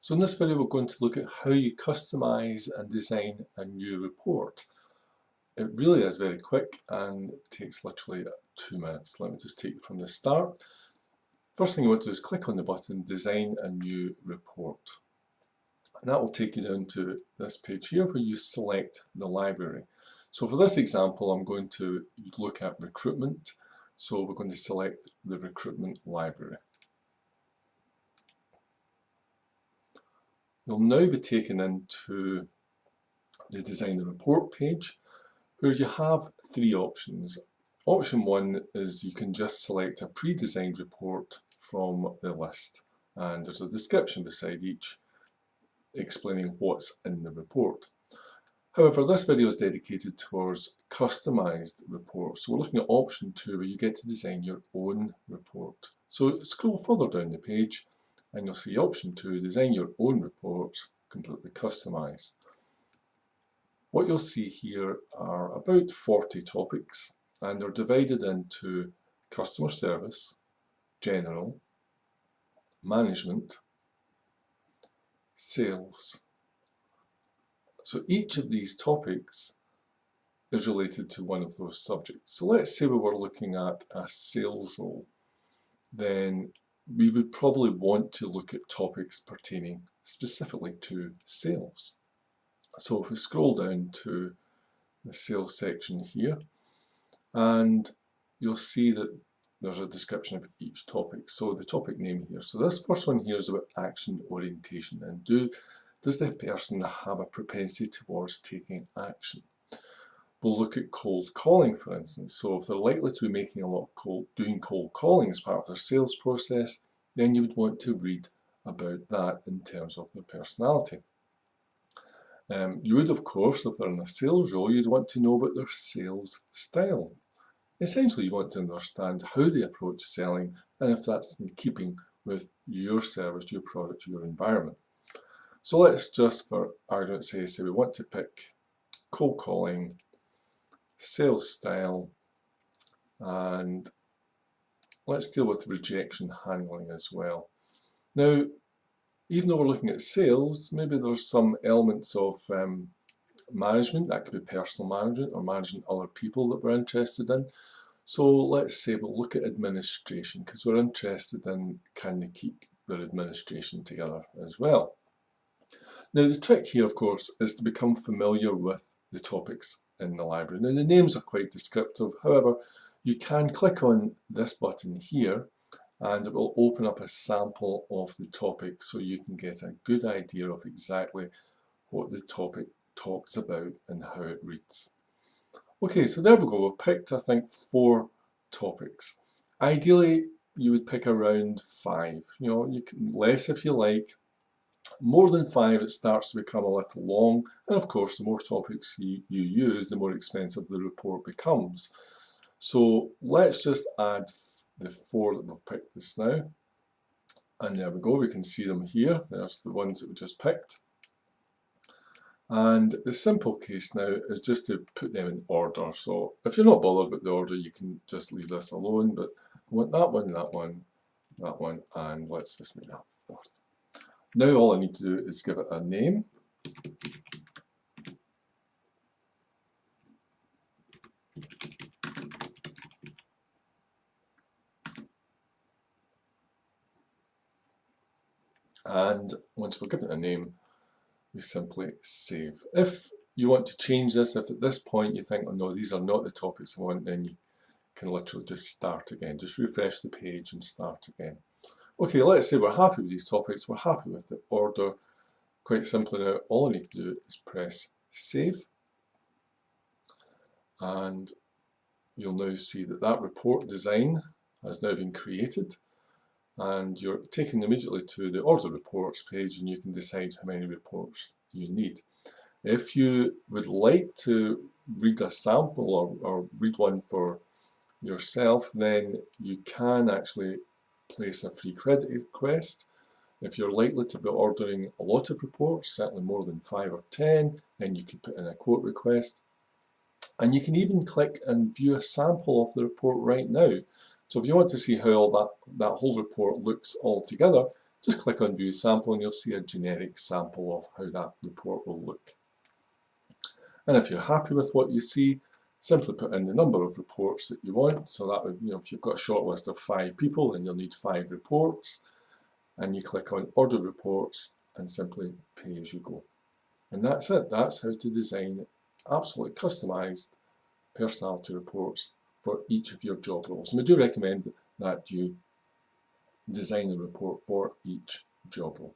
So in this video we're going to look at how you customize and design a new report. It really is very quick and it takes literally 2 minutes. Let me just take it from the start. First thing you want to do is click on the button Design a New Report. And that will take you down to this page here where you select the library. So for this example I'm going to look at recruitment. So we're going to select the recruitment library. You'll now be taken into the Design the Report page where you have 3 options. Option 1 is you can just select a pre-designed report from the list, and there's a description beside each explaining what's in the report. However, this video is dedicated towards customized reports, so we're looking at option 2 where you get to design your own report. So scroll further down the page and you'll see option 2, design your own reports, completely customized. What you'll see here are about 40 topics, and they're divided into customer service, general, management, sales. So each of these topics is related to one of those subjects. So let's say we were looking at a sales role, then we would probably want to look at topics pertaining specifically to sales. So if we scroll down to the sales section here, and you'll see that there's a description of each topic. So the topic name here. So this first one here is about action orientation, and does the person have a propensity towards taking action? We'll look at cold calling, for instance. So if they're likely to be making a lot of doing cold calling as part of their sales process, then you would want to read about that in terms of their personality. You would, of course, if they're in a sales role, you'd want to know about their sales style. Essentially, you want to understand how they approach selling and if that's in keeping with your service, your product, your environment. So let's just, for argument's sake, say we want to pick cold calling, sales style, and let's deal with rejection handling as well. Now, even though we're looking at sales, maybe there's some elements of management. That could be personal management or managing other people that we're interested in. So let's say we'll look at administration because we're interested in can they keep their administration together as well. Now the trick here, of course, is to become familiar with the topics in the library. Now the names are quite descriptive, however, you can click on this button here and it will open up a sample of the topic so you can get a good idea of exactly what the topic talks about and how it reads. Okay, so there we go. We've picked, I think, 4 topics. Ideally, you would pick around 5. You can less if you like. More than 5, it starts to become a little long, and of course, the more topics you use, the more expensive the report becomes. So let's just add the 4 that we've picked this now, and there we go. We can see them here. There's the ones that we just picked. And the simple case now is just to put them in order. So if you're not bothered about the order, you can just leave this alone, but I want that one, that one, that one, and let's just make that 4th. Now all I need to do is give it a name. And once we've given it a name, we simply save. If you want to change this, if at this point you think, oh no, these are not the topics I want, then you can literally just start again. Just refresh the page and start again. Okay, let's say we're happy with these topics, we're happy with the order. Quite simply now, all I need to do is press save. And you'll now see that that report design has now been created. And you're taken immediately to the order reports page and you can decide how many reports you need. If you would like to read a sample or read one for yourself, then you can actually place a free credit request. If you're likely to be ordering a lot of reports, certainly more than 5 or 10, then you can put in a quote request. And you can even click and view a sample of the report right now. So if you want to see how all that whole report looks all together, Just click on View Sample and you'll see a generic sample of how that report will look. And if you're happy with what you see, simply put in the number of reports that you want. So that would, if you've got a short list of 5 people, then you'll need 5 reports. And you click on Order Reports and simply pay as you go. And that's it. That's how to design absolutely customized personality reports for each of your job roles. And we do recommend that you design a report for each job role.